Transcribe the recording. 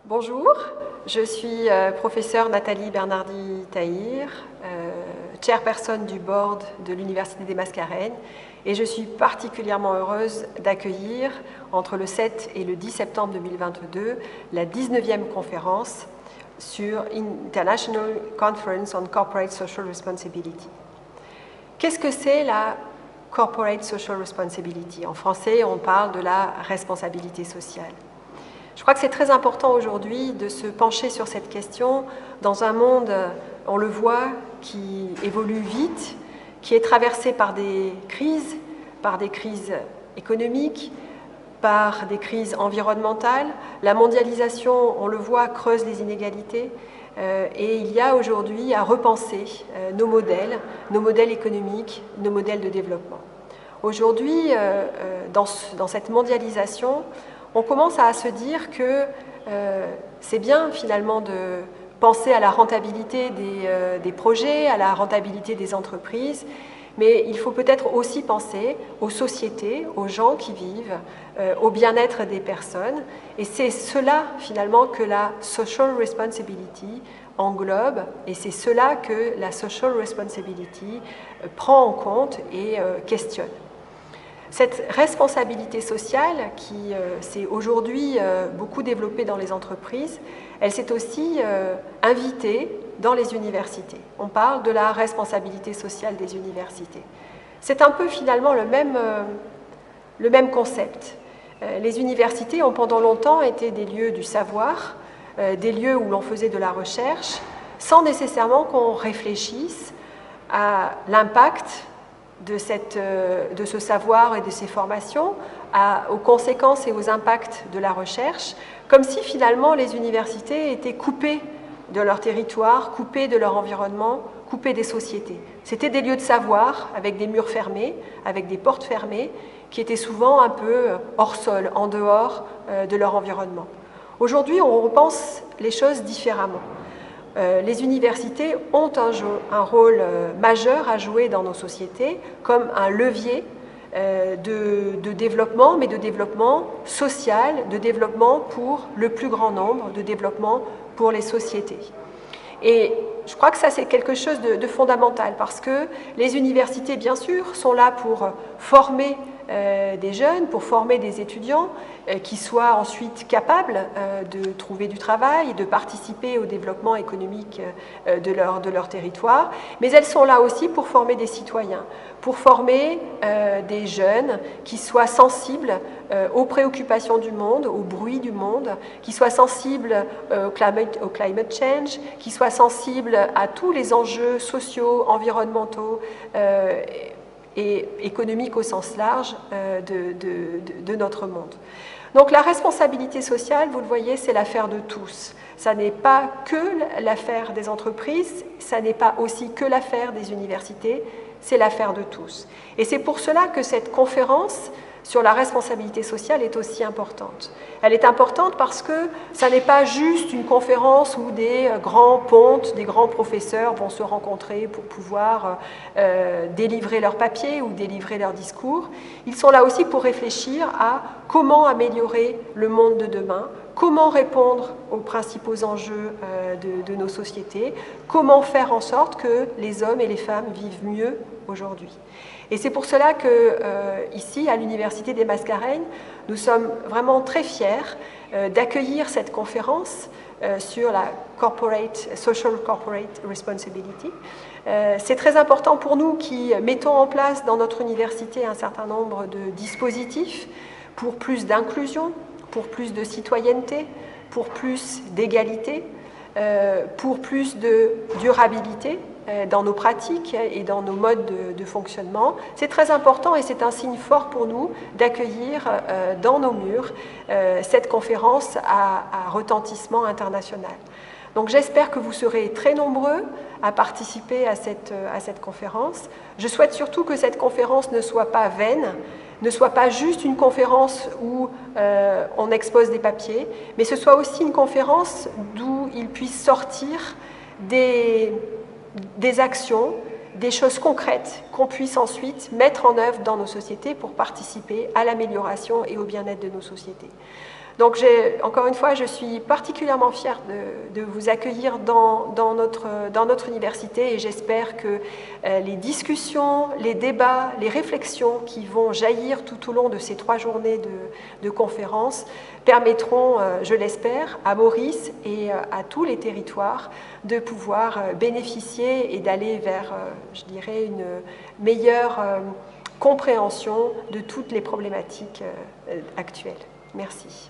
Bonjour, je suis professeure Nathalie Bernardi-Tahir, chairperson du board de l'Université des Mascareignes, et je suis particulièrement heureuse d'accueillir entre le 7 et le 10 septembre 2022 la 19e conférence sur International Conference on Corporate Social Responsibility. Qu'est-ce que c'est la Corporate Social Responsibility? En français, on parle de la responsabilité sociale. Je crois que c'est très important aujourd'hui de se pencher sur cette question dans un monde, on le voit, qui évolue vite, qui est traversé par des crises économiques, par des crises environnementales. La mondialisation, on le voit, creuse les inégalités. Et il y a aujourd'hui à repenser nos modèles économiques, nos modèles de développement. Aujourd'hui, dans cette mondialisation, on commence à se dire que c'est bien finalement de penser à la rentabilité des projets, à la rentabilité des entreprises, mais il faut peut-être aussi penser aux sociétés, aux gens qui vivent, au bien-être des personnes. Et c'est cela finalement que la social responsibility englobe, et c'est cela que la social responsibility prend en compte et questionne. Cette responsabilité sociale qui s'est aujourd'hui beaucoup développée dans les entreprises, elle s'est aussi invitée dans les universités. On parle de la responsabilité sociale des universités. C'est un peu finalement le même concept. Les universités ont pendant longtemps été des lieux du savoir, des lieux où l'on faisait de la recherche, sans nécessairement qu'on réfléchisse à l'impact de ce savoir et de ces formations, aux conséquences et aux impacts de la recherche, comme si finalement les universités étaient coupées de leur territoire, coupées de leur environnement, coupées des sociétés. C'était des lieux de savoir avec des murs fermés, avec des portes fermées, qui étaient souvent un peu hors sol, en dehors de leur environnement. Aujourd'hui, on repense les choses différemment. Les universités ont un rôle majeur à jouer dans nos sociétés comme un levier de développement, mais de développement social, de développement pour le plus grand nombre, de développement pour les sociétés. Et je crois que ça, c'est quelque chose de fondamental parce que les universités, bien sûr, sont là pour former des jeunes, pour former des étudiants qui soient ensuite capables de trouver du travail, de participer au développement économique de leur territoire, mais elles sont là aussi pour former des citoyens, pour former des jeunes qui soient sensibles aux préoccupations du monde, au bruit du monde, qui soient sensibles au climate change, qui soient sensibles à tous les enjeux sociaux, environnementaux et économiques au sens large de notre monde. Donc la responsabilité sociale, vous le voyez, c'est l'affaire de tous. Ça n'est pas que l'affaire des entreprises, ça n'est pas aussi que l'affaire des universités, c'est l'affaire de tous. Et c'est pour cela que cette conférence sur la responsabilité sociale est aussi importante. Elle est importante parce que ça n'est pas juste une conférence où des grands pontes, des grands professeurs vont se rencontrer pour pouvoir délivrer leurs papiers ou délivrer leurs discours. Ils sont là aussi pour réfléchir à comment améliorer le monde de demain, comment répondre aux principaux enjeux de nos sociétés, comment faire en sorte que les hommes et les femmes vivent mieux aujourd'hui. Et c'est pour cela que, ici, à l'Université des Mascareignes, nous sommes vraiment très fiers d'accueillir cette conférence sur la Social Corporate Responsibility. C'est très important pour nous qui mettons en place dans notre université un certain nombre de dispositifs pour plus d'inclusion, pour plus de citoyenneté, pour plus d'égalité, pour plus de durabilité dans nos pratiques et dans nos modes de fonctionnement. C'est très important et c'est un signe fort pour nous d'accueillir dans nos murs cette conférence à retentissement international. Donc j'espère que vous serez très nombreux à participer à cette conférence. Je souhaite surtout que cette conférence ne soit pas vaine, ne soit pas juste une conférence où on expose des papiers, mais ce soit aussi une conférence d'où il puisse sortir des actions, des choses concrètes qu'on puisse ensuite mettre en œuvre dans nos sociétés pour participer à l'amélioration et au bien-être de nos sociétés. Donc encore une fois, je suis particulièrement fière de vous accueillir dans notre université et j'espère que les discussions, les débats, les réflexions qui vont jaillir tout au long de ces 3 journées de conférences permettront, je l'espère, à Maurice et à tous les territoires de pouvoir bénéficier et d'aller vers, je dirais, une meilleure compréhension de toutes les problématiques actuelles. Merci.